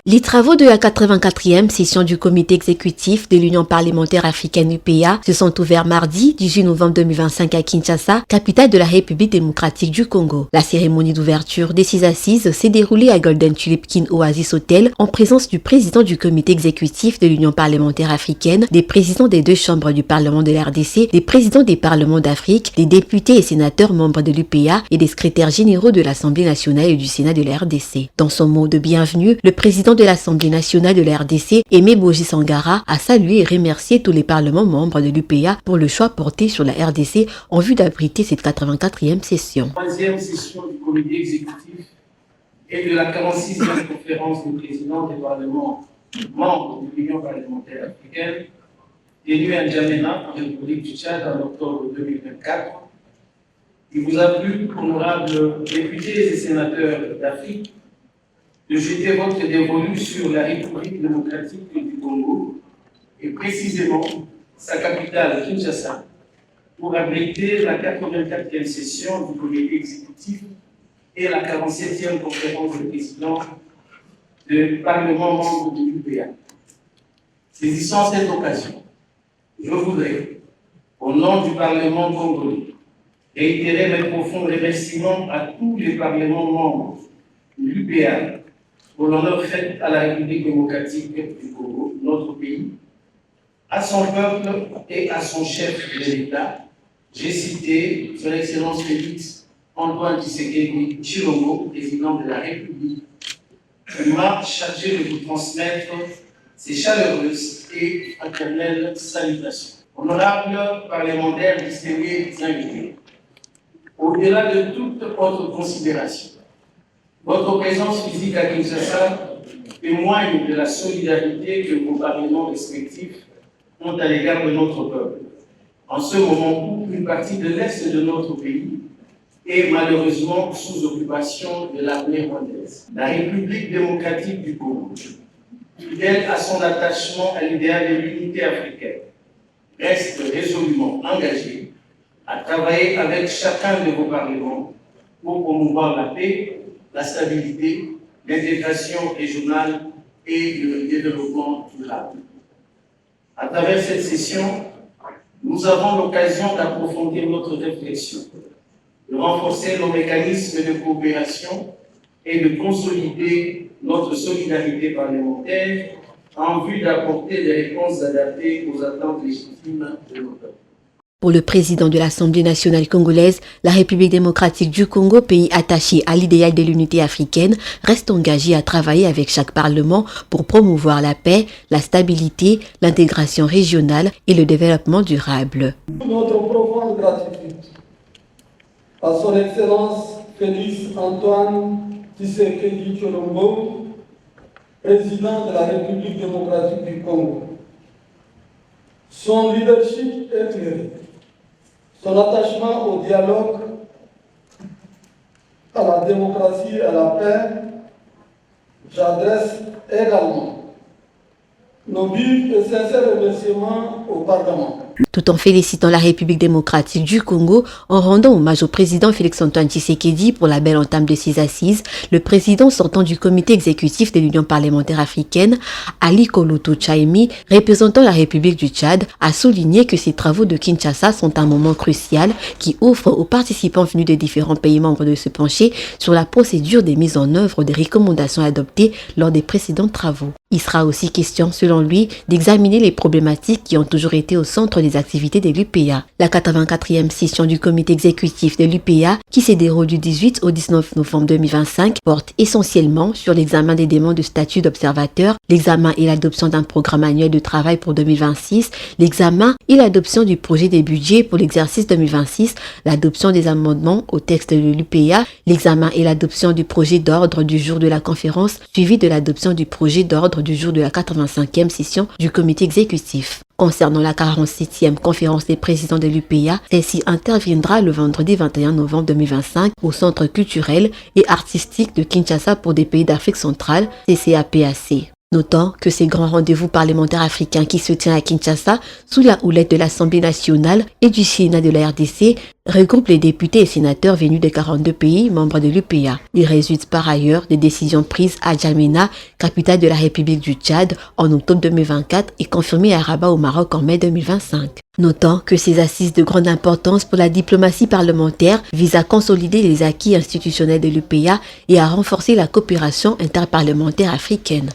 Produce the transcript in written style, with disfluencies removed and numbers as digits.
Les travaux de la 84e session du comité exécutif de l'Union parlementaire africaine UPA se sont ouverts mardi 18 novembre 2025 à Kinshasa, capitale de la République démocratique du Congo. La cérémonie d'ouverture des 6 assises s'est déroulée à Golden Tulip Inn Oasis Hotel en présence du président du comité exécutif de l'Union parlementaire africaine, des présidents des deux chambres du Parlement de la RDC, des présidents des parlements d'Afrique, des députés et sénateurs membres de l'UPA et des secrétaires généraux de l'Assemblée nationale et du Sénat de la RDC. Dans son mot de bienvenue, le président de l'Assemblée nationale de la RDC, Aimé Boji Sangara, a salué et remercié tous les parlements membres de l'UPA pour le choix porté sur la RDC en vue d'abriter cette 84e session. Troisième session du comité exécutif et de la 46e conférence des présidents des parlements membres de l'Union parlementaire africaine, tenue à N'Djamena, en République du Tchad, en octobre 2024. Il vous a plu, honorables députés et sénateurs d'Afrique, de jeter votre dévolu sur la République démocratique du Congo et précisément sa capitale Kinshasa pour abriter la 84e session du comité exécutif et la 47e conférence des présidents du Parlement membre de l'UPA. Saisissant cette occasion, je voudrais, au nom du Parlement congolais, réitérer mes profonds remerciements à tous les parlements membres de l'UPA pour l'honneur fait à la République démocratique du Congo, notre pays, à son peuple et à son chef de l'État. J'ai cité son Excellence Félix Antoine Tshisekedi Tshilombo, président de la République, qui m'a chargé de vous transmettre ses chaleureuses et fraternelles salutations. Honorables parlementaires distingués invités, au-delà de toute autre considération, votre présence physique à Kinshasa témoigne de la solidarité que vos parlements respectifs ont à l'égard de notre peuple, en ce moment où une partie de l'Est de notre pays est malheureusement sous occupation de l'armée rwandaise. La République démocratique du Congo, fidèle à son attachement à l'idéal de l'unité africaine, reste résolument engagée à travailler avec chacun de vos parlements pour promouvoir la paix, la stabilité, l'intégration régionale et le développement durable. À travers cette session, nous avons l'occasion d'approfondir notre réflexion, de renforcer nos mécanismes de coopération et de consolider notre solidarité parlementaire en vue d'apporter des réponses adaptées aux attentes légitimes de nos peuples. Pour le président de l'Assemblée nationale congolaise, la République démocratique du Congo, pays attaché à l'idéal de l'unité africaine, reste engagé à travailler avec chaque parlement pour promouvoir la paix, la stabilité, l'intégration régionale et le développement durable. Notre profonde gratitude à son Excellence Félix Antoine Tshisekedi Tshilombo, président de la République démocratique du Congo. Son leadership éclairé, son attachement au dialogue, à la démocratie et à la paix, j'adresse également nos vifs et sincères remerciements au Parlement. Tout en félicitant la République démocratique du Congo, en rendant hommage au président Félix-Antoine Tshisekedi pour la belle entame de ses assises, le président sortant du comité exécutif de l'Union parlementaire africaine, Ali Koloto Tchaimi, représentant la République du Tchad, a souligné que ces travaux de Kinshasa sont un moment crucial qui offre aux participants venus des différents pays membres de se pencher sur la procédure des mises en œuvre des recommandations adoptées lors des précédents travaux. Il sera aussi question, selon lui, d'examiner les problématiques qui ont toujours été au centre des activités de l'UPA. La 84e session du comité exécutif de l'UPA, qui se déroule du 18 au 19 novembre 2025, porte essentiellement sur l'examen des demandes de statut d'observateur, l'examen et l'adoption d'un programme annuel de travail pour 2026, l'examen et l'adoption du projet des budgets pour l'exercice 2026, l'adoption des amendements au texte de l'UPA, l'examen et l'adoption du projet d'ordre du jour de la conférence, suivi de l'adoption du projet d'ordre du jour de la 85e session du comité exécutif. Concernant la 47e conférence des présidents de l'UPA, celle-ci interviendra le vendredi 21 novembre 2025 au Centre culturel et artistique de Kinshasa pour des pays d'Afrique centrale, CCAPAC. Notant que ces grands rendez-vous parlementaires africains qui se tient à Kinshasa sous la houlette de l'Assemblée nationale et du Sénat de la RDC regroupent les députés et sénateurs venus de 42 pays membres de l'UPA. Il résulte par ailleurs des décisions prises à Djamena, capitale de la République du Tchad, en octobre 2024 et confirmées à Rabat au Maroc en mai 2025. Notant que ces assises de grande importance pour la diplomatie parlementaire visent à consolider les acquis institutionnels de l'UPA et à renforcer la coopération interparlementaire africaine.